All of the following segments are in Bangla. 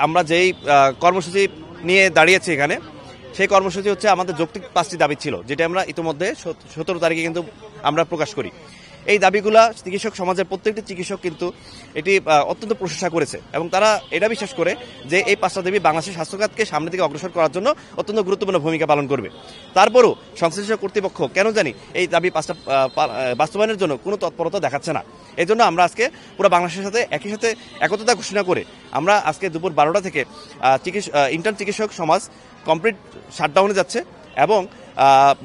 আমরা যেই কর্মসূচি নিয়ে দাঁড়িয়েছি এখানে, সেই কর্মসূচি হচ্ছে আমাদের যৌক্তিক 5টি দাবি ছিল, যেটা আমরা ইতিমধ্যে 17 তারিখে কিন্তু আমরা প্রকাশ করি। এই দাবিগুলা চিকিৎসক সমাজের প্রত্যেকটি চিকিৎসক কিন্তু এটি অত্যন্ত প্রশংসা করেছে এবং তারা এটা বিশ্বাস করে যে এই 5টা দাবি বাংলাদেশের স্বাস্থ্যখাতকে সামনে থেকে অগ্রসর করার জন্য অত্যন্ত গুরুত্বপূর্ণ ভূমিকা পালন করবে। তারপরও সংশ্লিষ্ট কর্তৃপক্ষ কেন জানি এই দাবি 5টা বাস্তবায়নের জন্য কোনো তৎপরতা দেখাচ্ছে না। এই জন্য আমরা আজকে পুরো বাংলাদেশের সাথে একই সাথে একত্রতা ঘোষণা করে আমরা আজকে দুপুর 12টা থেকে ইন্টার্ন চিকিৎসক সমাজ কমপ্লিট শাটডাউনে যাচ্ছে এবং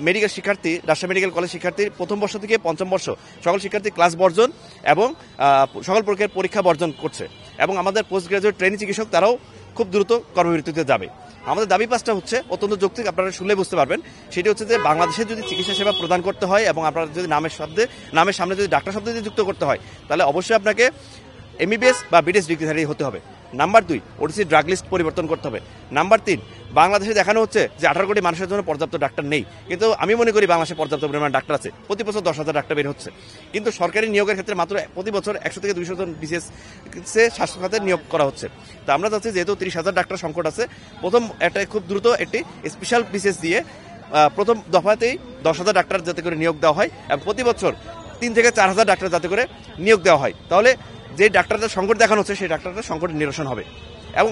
মেডিকেল শিক্ষার্থী, রাজশাহী মেডিকেল কলেজ শিক্ষার্থীর প্রথম বর্ষ থেকে পঞ্চম বর্ষ সকল শিক্ষার্থী ক্লাস বর্জন এবং সকল প্রকারের পরীক্ষা বর্জন করছে এবং আমাদের পোস্ট গ্রাজুয়েট ট্রেনিং চিকিৎসক তারাও খুব দ্রুত কর্মবিরতিতে যাবে। আমাদের দাবি 5টা হচ্ছে অত্যন্ত যৌক্তিক, আপনারা শুনলে বুঝতে পারবেন। সেটি হচ্ছে যে বাংলাদেশে যদি চিকিৎসা সেবা প্রদান করতে হয় এবং আপনারা যদি নামের সামনে যদি ডাক্তার শব্দ যদি যুক্ত করতে হয়, তাহলে অবশ্যই আপনাকে এমবিবিএস বা বিডিএস ডিগ্রিধারী হতে হবে। নাম্বার 2, ওটিসি ড্রাগ লিস্ট পরিবর্তন করতে হবে। নাম্বার 3, বাংলাদেশে দেখানো হচ্ছে যে 18 কোটি মানুষের জন্য পর্যাপ্ত ডাক্তার নেই, কিন্তু আমি মনে করি বাংলাদেশে পর্যাপ্ত পরিমাণ ডাক্তার আছে। প্রতি বছর 10,000 ডাক্তার বের হচ্ছে, কিন্তু সরকারি নিয়োগের ক্ষেত্রে মাত্র প্রতি বছর 100 থেকে 200 জন বিশেষ স্বাস্থ্য খাতে নিয়োগ করা হচ্ছে। তো আমরা চাচ্ছি যেহেতু 30,000 ডাক্তার সংকট আছে, প্রথম একটা খুব দ্রুত একটি স্পেশাল বিশেষ দিয়ে প্রথম দফাতেই 10,000 ডাক্তার যাতে করে নিয়োগ দেওয়া হয় এবং প্রতি বছর 3 থেকে 4,000 ডাক্তার যাতে করে নিয়োগ দেওয়া হয়। তাহলে যে ডাক্তারদের সংকট দেখানো হচ্ছে সেই ডাক্তারদের সংকটের নিরসন হবে। এবং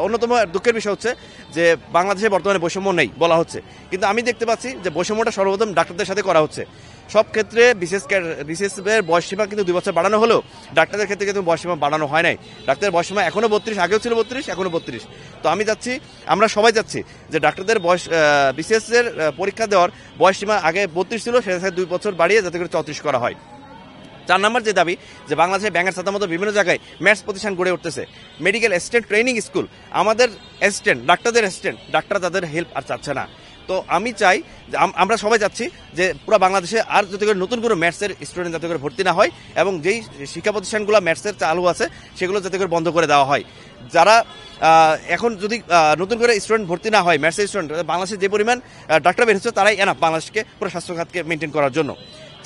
অন্যতম দুঃখের বিষয় হচ্ছে যে বাংলাদেশে বর্তমানে বৈষম্য নেই বলা হচ্ছে, কিন্তু আমি দেখতে পাচ্ছি যে বৈষম্যটা সর্বপ্রথম ডাক্তারদের সাথে করা হচ্ছে। সব ক্ষেত্রে বিশেষের বয়সসীমা কিন্তু 2 বছর বাড়ানো হলেও ডাক্তারদের ক্ষেত্রে কিন্তু বয়সসীমা বাড়ানো হয় নাই। ডাক্তারের বয়সসীমা এখনও 32, আগেও ছিল 32, এখনও 32। তো আমি যাচ্ছি, আমরা সবাই যাচ্ছি যে ডাক্তারদের বিশেষের পরীক্ষা দেওয়ার বয়সসীমা আগে 32 ছিল, সেটা 2 বছর বাড়িয়ে যাতে করে 34 করা হয়। 4 নম্বর যে দাবি, যে বাংলাদেশে ব্যাঙের ছাতার মতো বিভিন্ন জায়গায় ম্যাথস প্রতিষ্ঠান গড়ে উঠতেছে, মেডিকেল অ্যাসিস্ট্যান্ট ট্রেনিং স্কুল, আমাদের অ্যাসিস্ট্যান্ট ডাক্তারদের অ্যাসিস্ট্যান্ট ডাক্তার তাদের হেল্প আর চাচ্ছে না। তো আমি চাই যে আমরা সবাই চাচ্ছি যে পুরো বাংলাদেশে আর যাতে করে নতুন কোনো ম্যাথসের স্টুডেন্ট যাতে করে ভর্তি না হয় এবং যেই শিক্ষা প্রতিষ্ঠানগুলো ম্যাথসের চালু আছে সেগুলো যাতে করে বন্ধ করে দেওয়া হয়। যারা এখন যদি নতুন করে স্টুডেন্ট ভর্তি না হয়, ম্যাথসের স্টুডেন্ট, বাংলাদেশে যে পরিমাণ ডাক্তার বের হচ্ছে তারাই এনাফ বাংলাদেশকে পুরো স্বাস্থ্যখাতকে মেনটেন করার জন্য।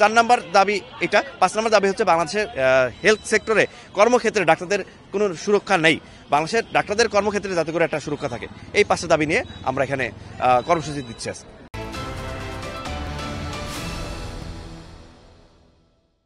4 নম্বর দাবি এটা। 5 নম্বর দাবি হচ্ছে বাংলাদেশের হেলথ সেক্টরে কর্মক্ষেত্রে ডাক্তারদের কোনো সুরক্ষা নেই, বাংলাদেশের ডাক্তারদের কর্মক্ষেত্রে যাতে করে একটা সুরক্ষা থাকে। এই 5টা দাবি নিয়ে আমরা এখানে কর্মসূচি দিচ্ছি।